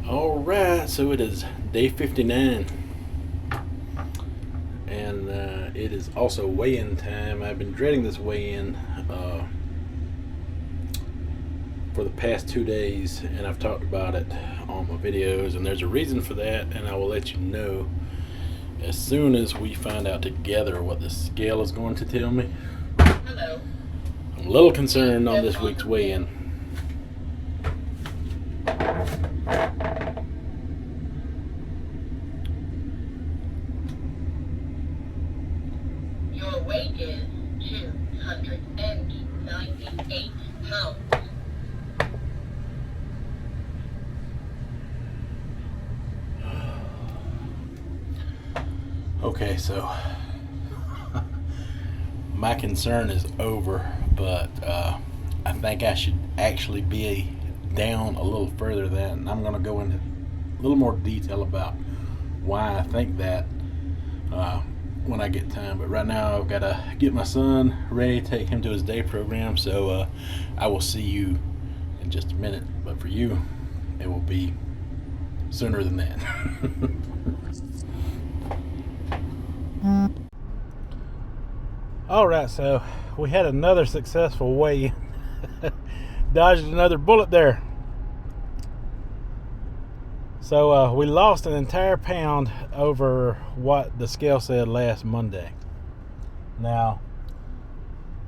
All right, so it is day 59, and it is also weigh-in time. I've been dreading this weigh-in for the past 2 days, and I've talked about it on my videos, and there's a reason for that, and I will let you know as soon as we find out together what the scale is going to tell me. Hello. I'm a little concerned on this week's weigh-in. Your weight is 298 pounds. Okay, so my concern is over, but I think I should actually be down a little further than, and I'm going to go into a little more detail about why I think that when I get time. But right now, I've got to get my son ready, take him to his day program, so I will see you in just a minute. But for you, it will be sooner than that. All right, so we had another successful weigh-in. Dodged another bullet there. So we lost an entire pound over what the scale said last Monday. Now,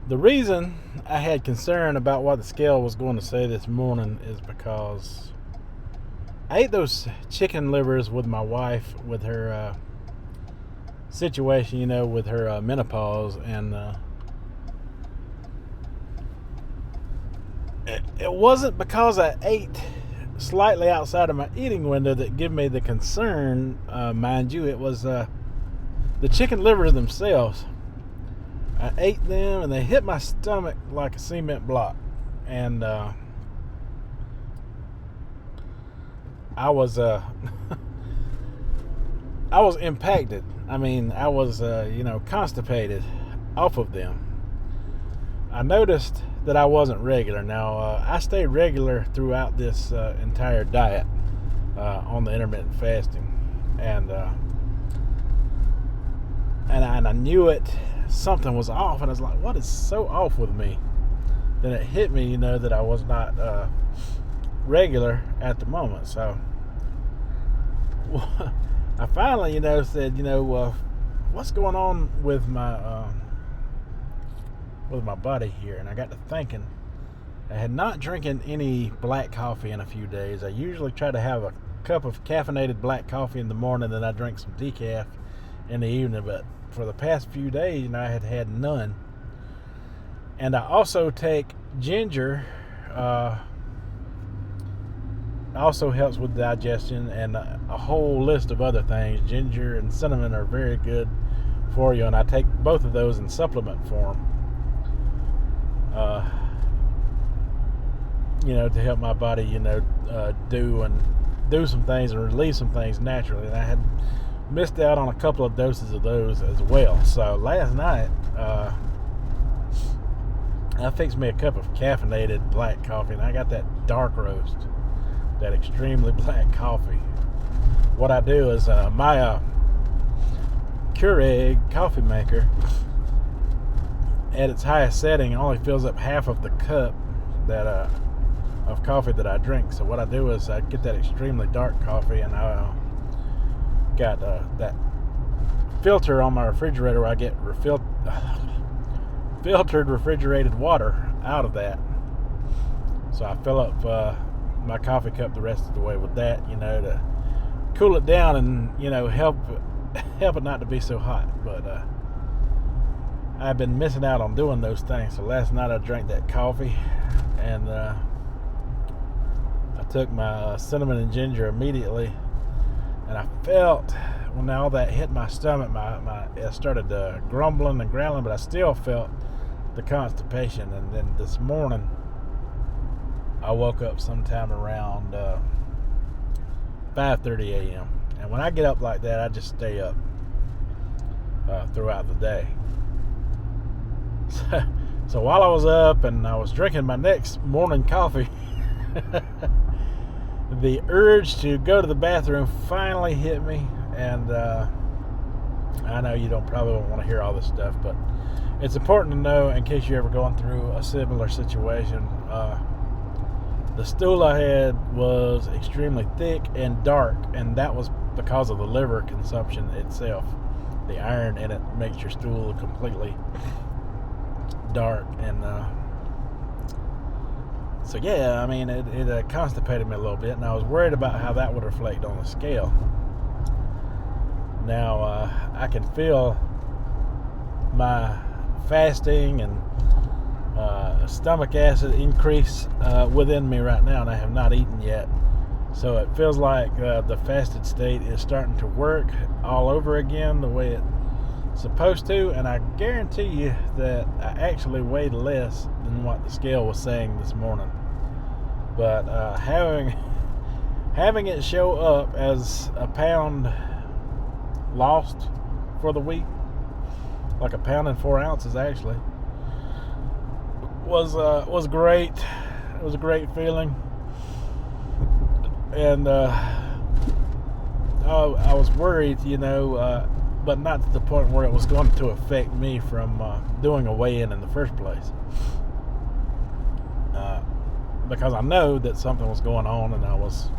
the reason I had concern about what the scale was going to say this morning is because I ate those chicken livers with my wife with her situation, with her menopause, and it wasn't because I ate slightly outside of my eating window that gave me the concern. Mind you, it was the chicken livers themselves. I ate them and they hit my stomach like a cement block, and I was I was impacted. I mean, I was constipated off of them. I noticed that I wasn't regular. Now, I stayed regular throughout this entire diet on the intermittent fasting, and I knew it. Something was off, and I was like, "What is so off with me?" Then it hit me, that I was not regular at the moment. So I finally, said, what's going on with my body here? And I got to thinking. I had not drinking any black coffee in a few days. I usually try to have a cup of caffeinated black coffee in the morning, then I drink some decaf in the evening. But for the past few days, I had had none. And I also take ginger. Also helps with digestion and a whole list of other things. Ginger and cinnamon are very good for you, and I take both of those in supplement form. To help my body, do some things and release some things naturally. And I had missed out on a couple of doses of those as well. So last night, I fixed me a cup of caffeinated black coffee, and I got that dark roast, that extremely black coffee. What I do is my Keurig coffee maker, at its highest setting, only fills up half of the cup that of coffee that I drink. So what I do is I get that extremely dark coffee, and I got that filter on my refrigerator where I get filtered refrigerated water out of that. So I fill up my coffee cup the rest of the way with that, to cool it down and help it not to be so hot. But I've been missing out on doing those things. So last night I drank that coffee, and I took my cinnamon and ginger immediately, and I felt when all that hit my stomach, it started grumbling and growling, but I still felt the constipation. And then this morning I woke up sometime around 5:30 a.m. And when I get up like that, I just stay up throughout the day. So while I was up and I was drinking my next morning coffee, the urge to go to the bathroom finally hit me, and I know you probably don't want to hear all this stuff, but it's important to know in case you're ever going through a similar situation. The stool I had was extremely thick and dark, and that was because of the liver consumption itself. The iron in it makes your stool completely dark, and so yeah, I mean, it constipated me a little bit, and I was worried about how that would reflect on the scale. Now I can feel my fasting and stomach acid increase within me right now, and I have not eaten yet. So it feels like the fasted state is starting to work all over again the way it's supposed to, and I guarantee you that I actually weighed less than what the scale was saying this morning. But having it show up as a pound lost for the week, like a pound and 4 ounces actually, was great. It was a great feeling, and I was worried, but not to the point where it was going to affect me from doing a weigh-in in the first place, because I know that something was going on, and I was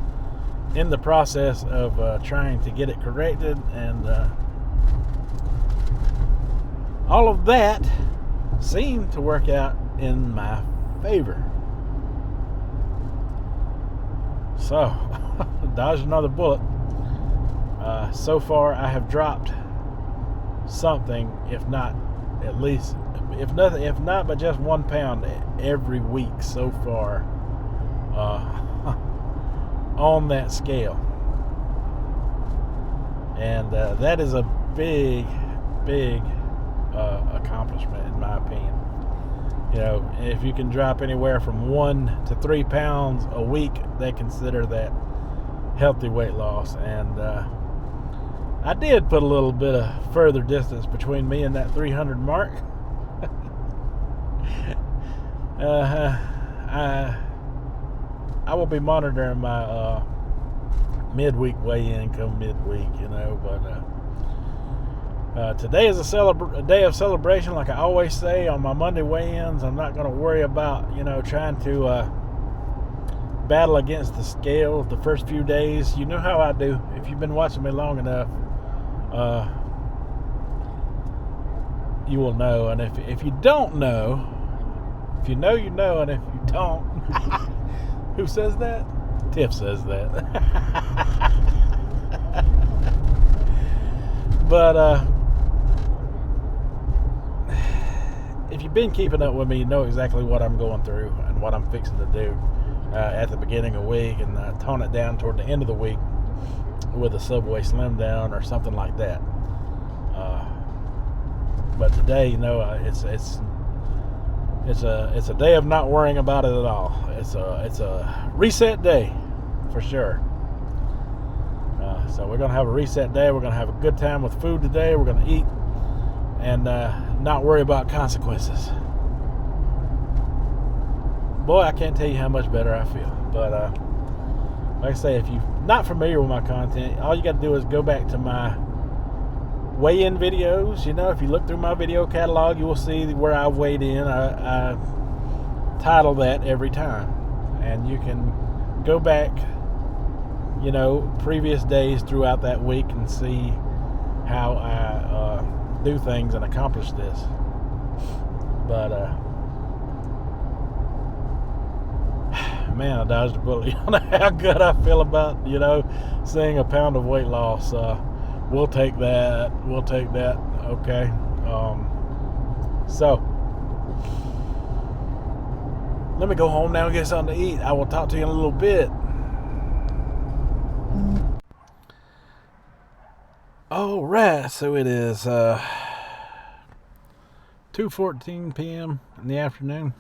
in the process of trying to get it corrected, and all of that seemed to work out in my favor. So, dodged another bullet. So far, I have dropped something, if not but just 1 pound every week so far on that scale, and that is a big accomplishment in my opinion. If you can drop anywhere from 1 to 3 pounds a week, they consider that healthy weight loss. And I did put a little bit of further distance between me and that 300 mark. I will be monitoring my midweek weigh-in come midweek, but today is a day of celebration, like I always say on my Monday weigh-ins. I'm not going to worry about, trying to battle against the scale the first few days. You know how I do. If you've been watching me long enough, you will know. And if you don't know, if you know, you know, and if you don't, who says that? Tiff says that. But if you've been keeping up with me, you know exactly what I'm going through and what I'm fixing to do at the beginning of the week, and tone it down toward the end of the week with a Subway Slim Down or something like that. But today, it's a day of not worrying about it at all. It's a reset day for sure. So we're gonna have a reset day. We're gonna have a good time with food today. We're gonna eat and not worry about consequences. Boy, I can't tell you how much better I feel. But like I say, if you're not familiar with my content, all you got to do is go back to my weigh-in videos. If you look through my video catalog, you will see where I've weighed in. I title that every time, and you can go back, previous days throughout that week and see how I do things and accomplish this. But man, I dodged a bullet. How good I feel about seeing a pound of weight loss. We'll take that. Okay. So let me go home now and get something to eat. I will talk to you in a little bit. All right, so it is 2:14 p.m. in the afternoon.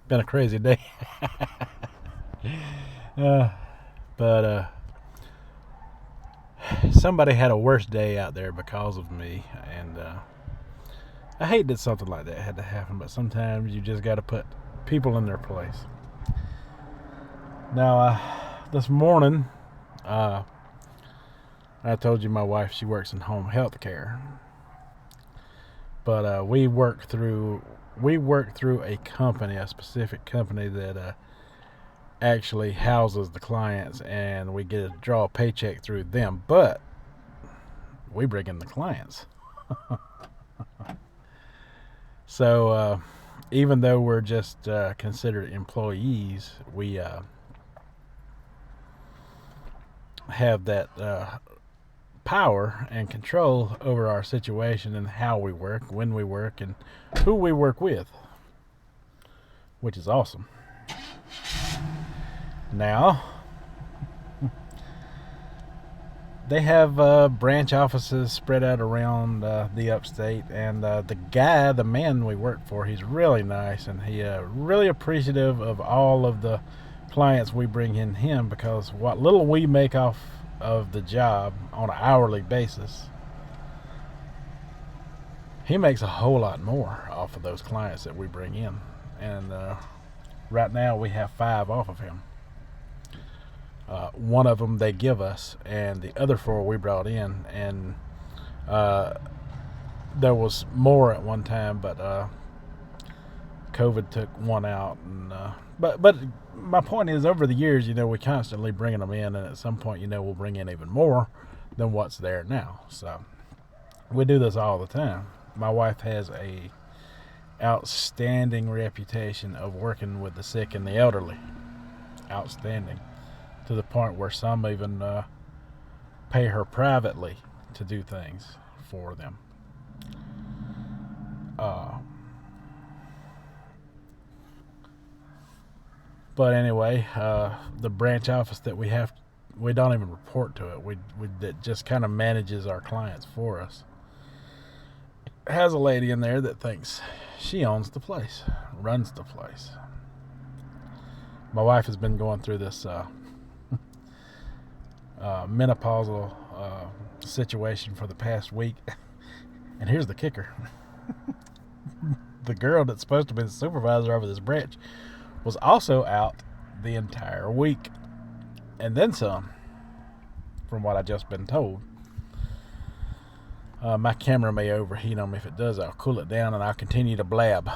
Been a crazy day. But somebody had a worse day out there because of me, and I hate that something like that had to happen, but sometimes you just got to put people in their place. Now, this morning, uh, I told you my wife, she works in home health care, but we work through a company, a specific company that actually houses the clients, and we get to draw a paycheck through them. But we bring in the clients, so even though we're just considered employees, we have that power and control over our situation and how we work, when we work, and who we work with, which is awesome. Now, they have branch offices spread out around the upstate, and the man we work for, he's really nice, and he really appreciative of all of the clients we bring in him, because what little we make off of the job on an hourly basis, he makes a whole lot more off of those clients that we bring in. And right now we have 5 off of him. One of them they give us, and the other 4 we brought in. And there was more at one time, but COVID took one out. And but my point is, over the years, we're constantly bringing them in, and at some point, we'll bring in even more than what's there now. So we do this all the time. My wife has a outstanding reputation of working with the sick and the elderly. Outstanding, to the point where some even pay her privately to do things for them. But anyway, the branch office that we have, we don't even report to it. We that just kind of manages our clients for us. Has a lady in there that thinks she owns the place, runs the place. My wife has been going through this menopausal situation for the past week, and here's the kicker: the girl that's supposed to be the supervisor over this branch was also out the entire week, and then some, from what I just been told. My camera may overheat on me. If it does, I'll cool it down and I'll continue to blab.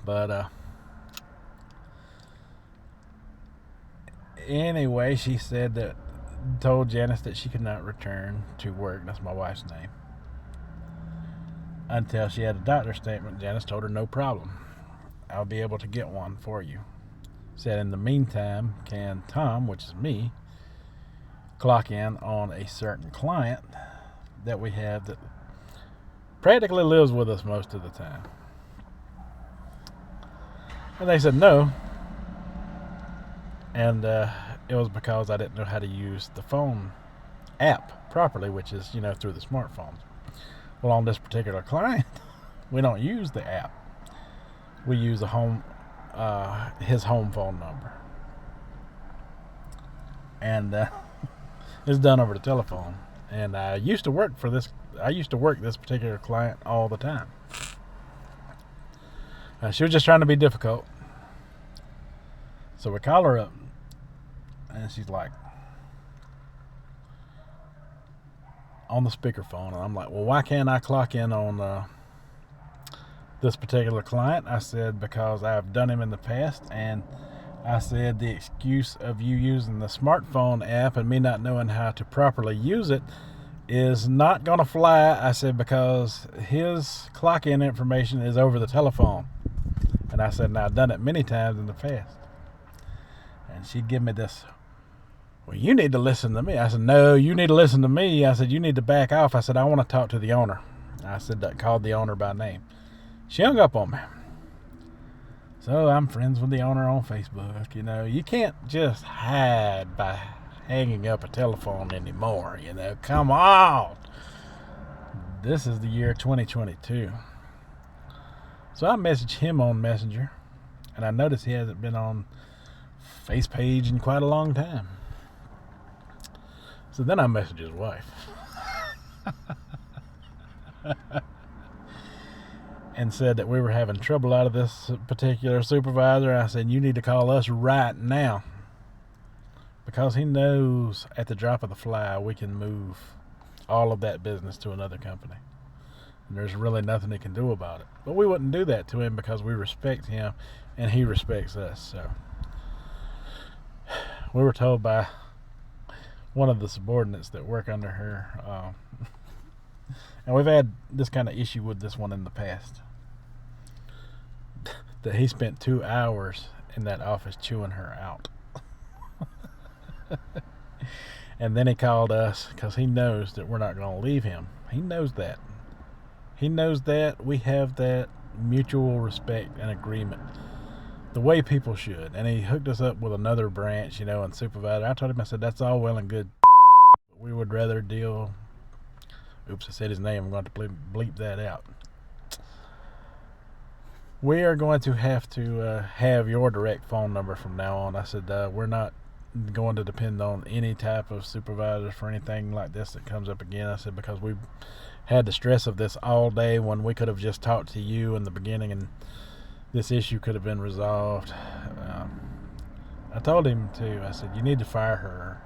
But anyway, she said that, told Janice that she could not return to work, that's my wife's name, until she had a doctor's statement. Janice told her no problem, I'll be able to get one for you. Said in the meantime, can Tom, which is me, clock in on a certain client that we have that practically lives with us most of the time. And they said no. And it was because I didn't know how to use the phone app properly, which is, through the smartphones. Well, on this particular client, we don't use the app. We use his home phone number. And it's done over the telephone. And I used to work this particular client all the time. She was just trying to be difficult. So we call her up, and she's like on the speakerphone, and I'm like, well, why can't I clock in on this particular client? I said, because I've done him in the past, and I said the excuse of you using the smartphone app and me not knowing how to properly use it is not going to fly. I said, because his clock in information is over the telephone. And I said, and I've done it many times in the past. And she'd give me this, well, you need to listen to me. I said, no, you need to listen to me. I said, you need to back off. I said, I want to talk to the owner. I said, that called the owner by name. She hung up on me. So I'm friends with the owner on Facebook. You can't just hide by hanging up a telephone anymore. Come on. This is the year 2022. So I messaged him on Messenger, and I noticed he hasn't been on FacePage in quite a long time. So then I messaged his wife. And said that we were having trouble out of this particular supervisor. I said, you need to call us right now. because he knows at the drop of the fly we can move all of that business to another company. And there's really nothing he can do about it. But we wouldn't do that to him because we respect him and he respects us. So we were told by one of the subordinates that work under her, and we've had this kind of issue with this one in the past, that he spent 2 hours in that office chewing her out. And then he called us because he knows that we're not going to leave him. He knows that. He knows that. We have that mutual respect and agreement, the way people should. And he hooked us up with another branch, and supervisor. I told him, I said, that's all well and good. We would rather deal. Oops, I said his name. I'm going to bleep that out. We are going to have have your direct phone number from now on. I said, we're not going to depend on any type of supervisors for anything like this that comes up again. I said, because we've had the stress of this all day when we could have just talked to you in the beginning and this issue could have been resolved. I told him too, I said, you need to fire her.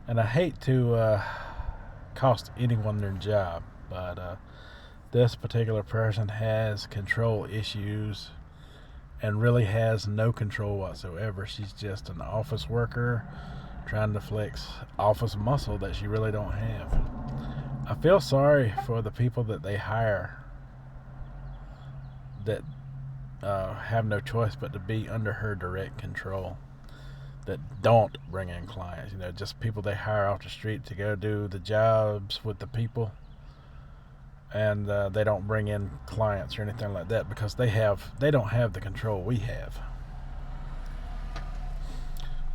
And I hate to cost anyone their job, but this particular person has control issues and really has no control whatsoever. She's just an office worker trying to flex office muscle that she really don't have. I feel sorry for the people that they hire that have no choice but to be under her direct control, that don't bring in clients, just people they hire off the street to go do the jobs with the people, and they don't bring in clients or anything like that because they don't have the control we have.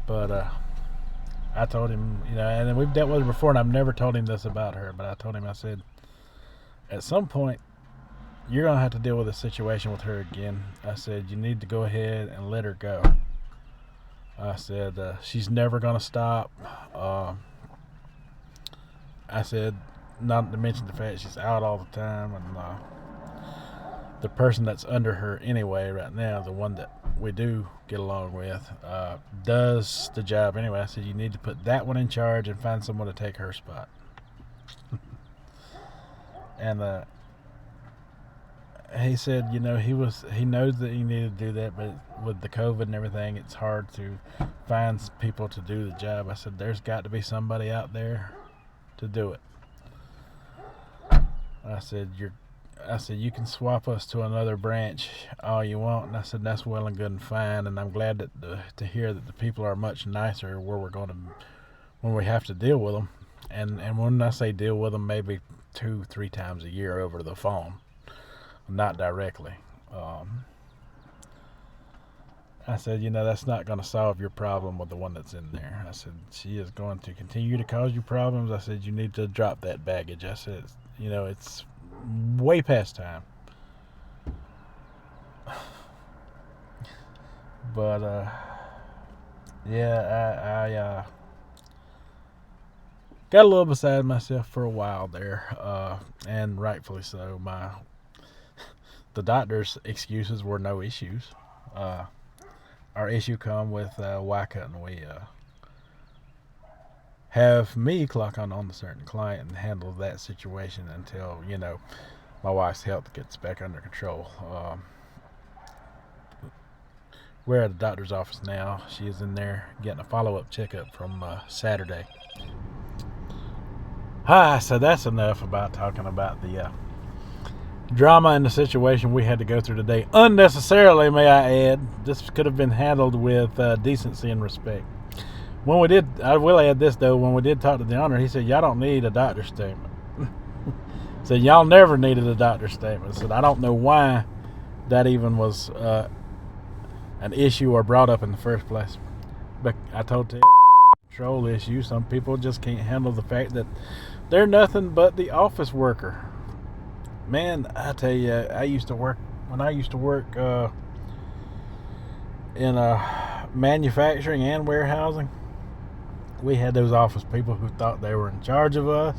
But I told him, and we've dealt with her before, and I've never told him this about her, but I told him, I said, at some point you're going to have to deal with a situation with her again. I said, you need to go ahead and let her go. I said, she's never going to stop. I said, not to mention the fact she's out all the time, and the person that's under her anyway right now, the one that we do get along with, does the job anyway. I said, you need to put that one in charge and find someone to take her spot. And he said, he knows that he needed to do that, but with the COVID and everything, it's hard to find people to do the job. I said, there's got to be somebody out there to do it. I said, you can swap us to another branch all you want. And I said, that's well and good and fine. And I'm glad to hear that the people are much nicer when we have to deal with them. And when I say deal with them, maybe 2-3 times a year over the phone, not directly. I said, that's not going to solve your problem with the one that's in there. I said, she is going to continue to cause you problems. I said, you need to drop that baggage. I said, it's way past time. But I got a little beside myself for a while there, and rightfully so. The doctor's excuses were no issues. Our issue come with why couldn't we have me clock on the certain client and handle that situation until my wife's health gets back under control. We're at the doctor's office now. She is in there getting a follow-up checkup from Saturday. So that's enough about talking about the drama and the situation we had to go through today. Unnecessarily, may I add. This could have been handled with decency and respect. When we did, I will add this though, when we did talk to the owner, he said, y'all don't need a doctor's statement. Said, y'all never needed a doctor's statement. Said, I don't know why that even was an issue or brought up in the first place. But I told Ted, control issue. Some people just can't handle the fact that they're nothing but the office worker. Man, I tell you, when I used to work in manufacturing and warehousing, we had those office people who thought they were in charge of us.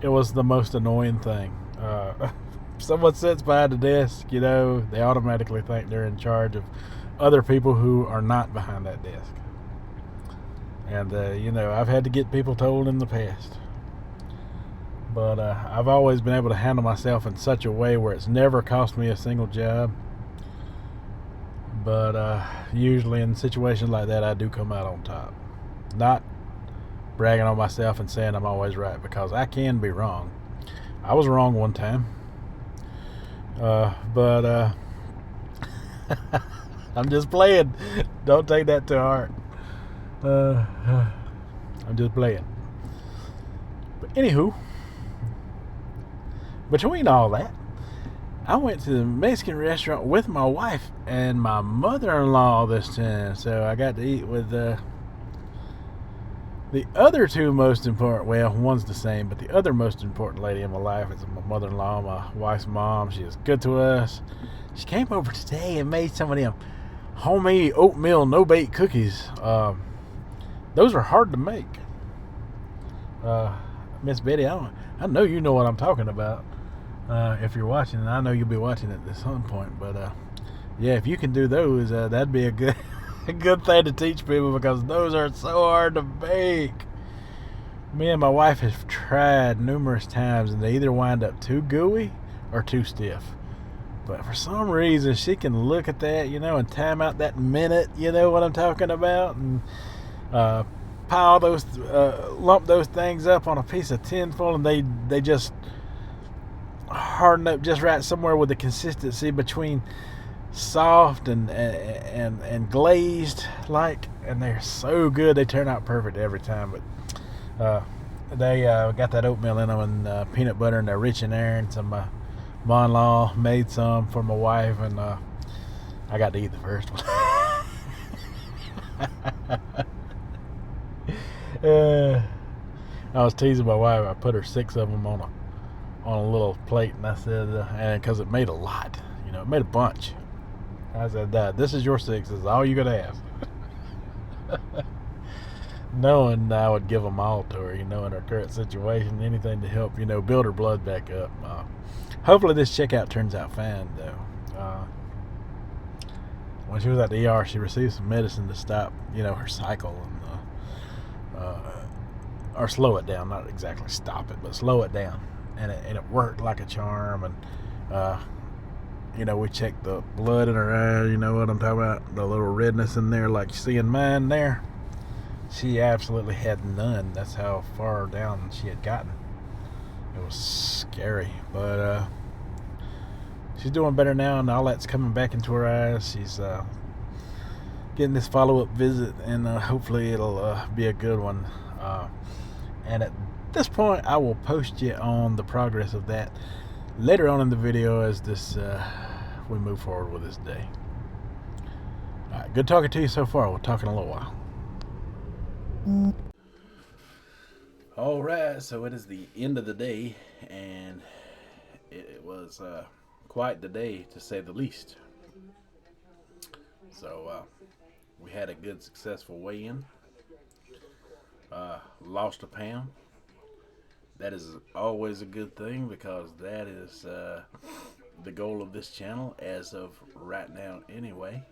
It was the most annoying thing. Someone sits behind the desk, they automatically think they're in charge of other people who are not behind that desk. And, I've had to get people told in the past. But I've always been able to handle myself in such a way where it's never cost me a single job. But usually in situations like that, I do come out on top. Not bragging on myself and saying I'm always right, because I can be wrong. I was wrong one time. But I'm just playing. Don't take that to heart. I'm just playing. But anywho, between all that, I went to the Mexican restaurant with my wife and my mother-in-law this time. So I got to eat with the other two most important, well, one's the same, but the other most important lady in my life is my mother-in-law, my wife's mom. She is good to us. She came over today and made some of them homemade oatmeal no-bake cookies. Those are hard to make. Miss Betty, I know you know what I'm talking about. If you're watching, and I know you'll be watching it at some point, but yeah, if you can do those, that'd be a good a good thing to teach people, because those are so hard to bake. Me and my wife have tried numerous times, and they either wind up too gooey or too stiff. But for some reason, she can look at that, and time out that minute, you know what I'm talking about, and pile those, lump those things up on a piece of tin foil, and they just harden up just right somewhere with the consistency between soft and glazed, and they're so good. They turn out perfect every time. But they got that oatmeal in them and peanut butter, and they're rich in there. And some mom-in-law made some for my wife, and I got to eat the first one. I was teasing my wife. I put her 6 of them on a little plate, and I said, and because it made a lot, it made a bunch. I said, Dad, this is your 6. This is all you gotta have. Knowing I would give them all to her, in her current situation, anything to help, build her blood back up. Hopefully this checkout turns out fine, though. When she was at the ER, she received some medicine to stop, her cycle, and or slow it down. Not exactly stop it, but slow it down. And it worked like a charm. And we checked the blood in her eye. You know what I'm talking about? The little redness in there, like you see in mine there. She absolutely had none. That's how far down she had gotten. It was scary. But she's doing better now, and all that's coming back into her eyes. She's getting this follow-up visit, and hopefully it'll be a good one. And at this point, I will post you on the progress of that later on in the video as we move forward with this day. All right, good talking to you so far. We'll talk in a little while. All right, so it is the end of the day, and it was quite the day, to say the least. So we had a good, successful weigh-in. Lost a pound. That is always a good thing, because that is the goal of this channel as of right now anyway.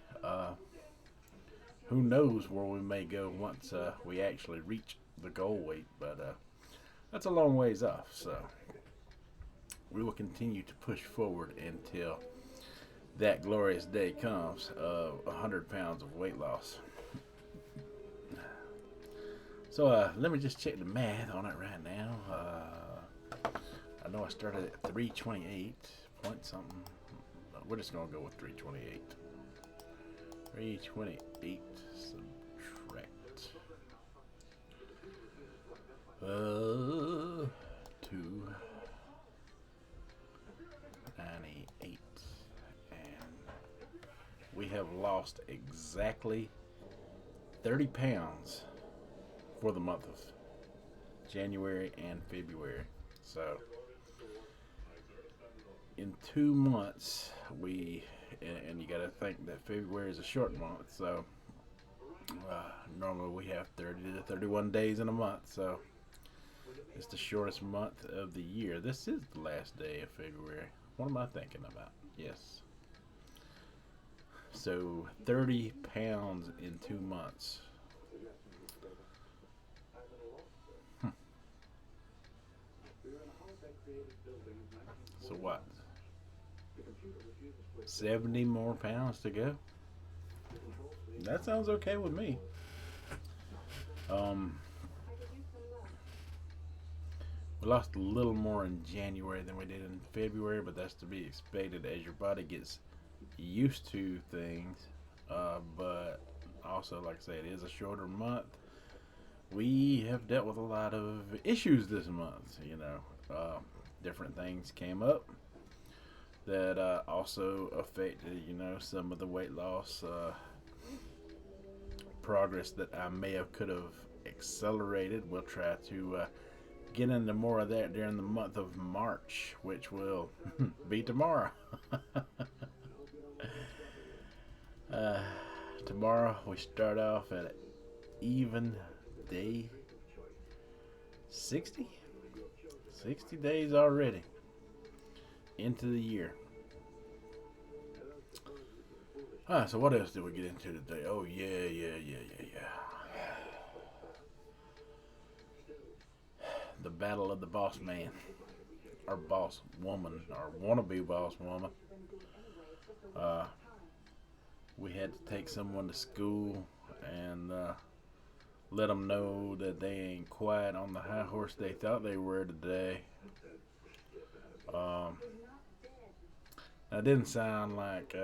Who knows where we may go once we actually reach the goal weight, but that's a long ways off, so we will continue to push forward until that glorious day comes of 100 pounds of weight loss. So let me just check the math on it right now. I know I started at 328 point something. We're just going to go with 328. 328 subtract 298, and we have lost exactly 30 pounds for the month of January and February. So in 2 months, and you got to think that February is a short month, so normally we have 30 to 31 days in a month, so it's the shortest month of the year. This is the last day of February. What am I thinking about? Yes. So 30 pounds in 2 months. So what? 70 more pounds to go? That sounds okay with me. Um, we lost a little more in January than we did in February, but that's to be expected as your body gets used to things. But also, like I say, it is a shorter month. We have dealt with a lot of issues this month. Different things came up that also affected, some of the weight loss progress that I may have could have accelerated. We'll try to get into more of that during the month of March, which will be tomorrow. Tomorrow we start off at even day 60. 60 days already into the year. So what else did we get into today? Oh yeah. The battle of the boss man, or boss woman, or wannabe boss woman. Uh, we had to take someone to school and let them know that they ain't quite on the high horse they thought they were today. Um, it didn't sound like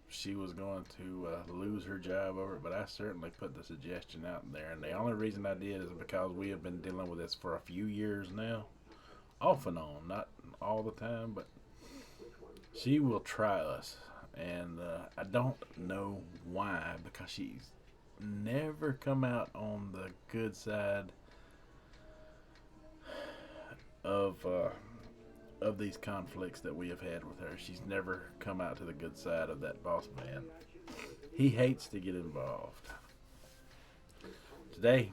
she was going to lose her job over it, but I certainly put the suggestion out there. And the only reason I did is because we have been dealing with this for a few years now, off and on, not all the time, but she will try us. And I don't know why, because she's never come out on the good side of these conflicts that we have had with her. She's never come out to the good side of that boss man. He hates to get involved. Today,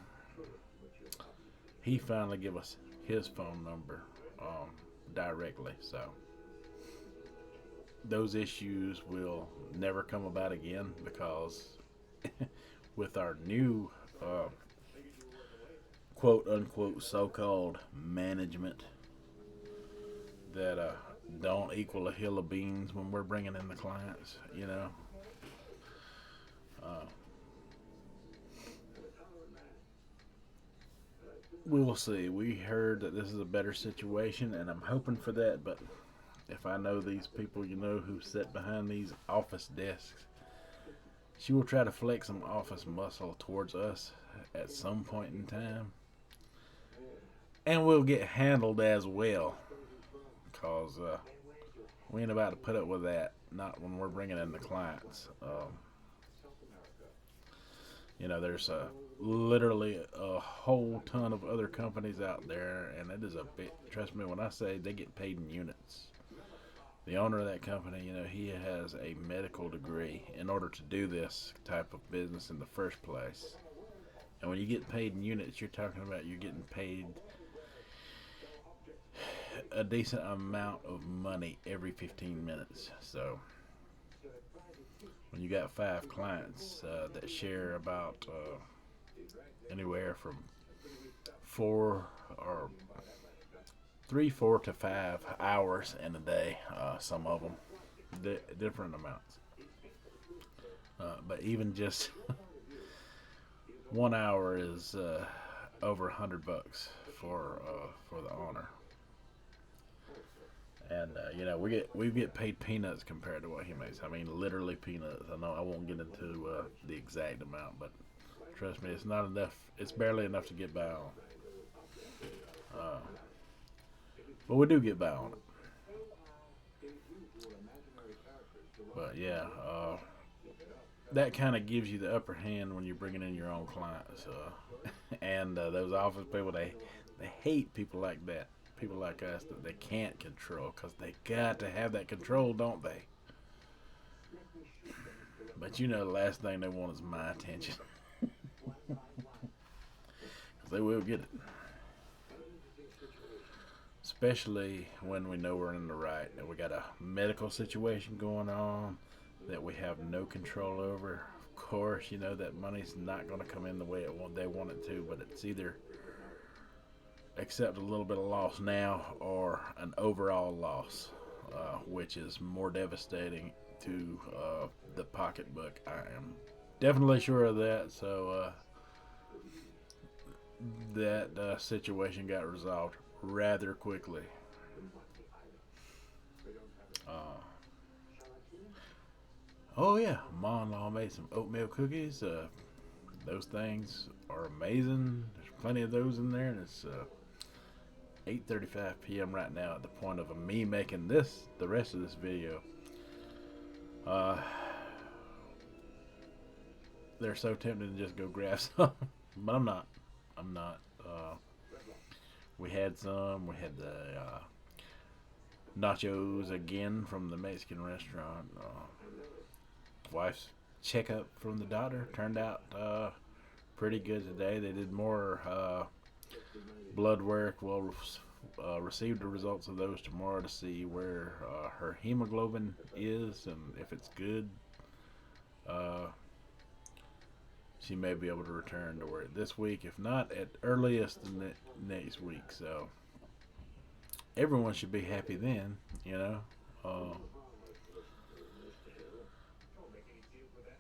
he finally gave us his phone number directly, so those issues will never come about again, because with our new quote unquote so-called management that don't equal a hill of beans when we're bringing in the clients, we will see. We heard that this is a better situation, and I'm hoping for that. But if I know these people, who sit behind these office desks, she will try to flex some office muscle towards us at some point in time, and we'll get handled as well, because we ain't about to put up with that. Not when we're bringing in the clients. There's literally a whole ton of other companies out there, and it is a bit. Trust me when I say they get paid in units. The owner of that company, he has a medical degree in order to do this type of business in the first place. And when you get paid in units, you're talking about you're getting paid a decent amount of money every 15 minutes. So when you got 5 clients that share about anywhere from 4 to 5 hours in a day, some of them different amounts, but even just 1 hour is over $100 for the owner. And we get paid peanuts compared to what he makes. I mean, literally peanuts. I know I won't get into the exact amount, but trust me, it's not enough. It's barely enough to get by on. But we do get by on it. But yeah, that kind of gives you the upper hand when you're bringing in your own clients. And those office people, they hate people like that. People like us that they can't control, because they got to have that control, don't they? But the last thing they want is my attention. Because they will get it. Especially when we know we're in the right, that we got a medical situation going on that we have no control over. Of course, that money's not going to come in the way they want it to, but it's either accept a little bit of loss now or an overall loss, which is more devastating to the pocketbook. I am definitely sure of that. So that situation got resolved rather quickly. Uh, oh yeah, Ma-in-law made some oatmeal cookies. Those things are amazing. There's plenty of those in there, and it's 8:35 p.m. right now at the point of me making the rest of this video. Uh, they're so tempted to just go grab some, but I'm not. I'm not. We had some. We had the nachos again from the Mexican restaurant. Wife's checkup from the doctor turned out pretty good today. They did more blood work. We'll receive the results of those tomorrow to see where her hemoglobin is and if it's good. Uh, she may be able to return to work this week, if not at earliest next week. So everyone should be happy then, you know.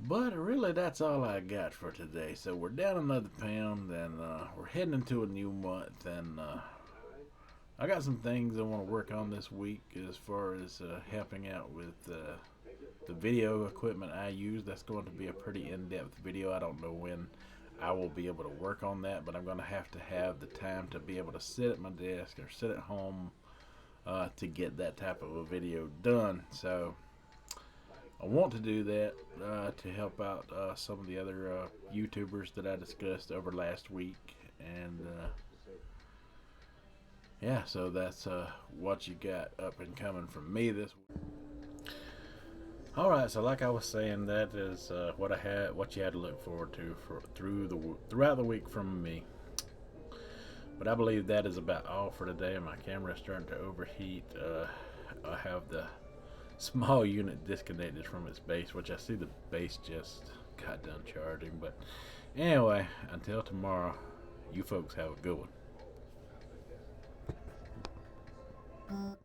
But really, that's all I got for today. So we're down another pound, and we're heading into a new month, and I got some things I want to work on this week as far as helping out with the video equipment I use. That's going to be a pretty in-depth video. I don't know when I will be able to work on that, but I'm going to have the time to be able to sit at my desk or sit at home to get that type of a video done. So I want to do that to help out some of the other YouTubers that I discussed over last week. And yeah, so that's what you got up and coming from me this week. All right, so like I was saying, that is what you had to look forward to throughout the week from me. But I believe that is about all for today. My camera is starting to overheat. I have the small unit disconnected from its base, which I see the base just got done charging. But anyway, until tomorrow, you folks have a good one.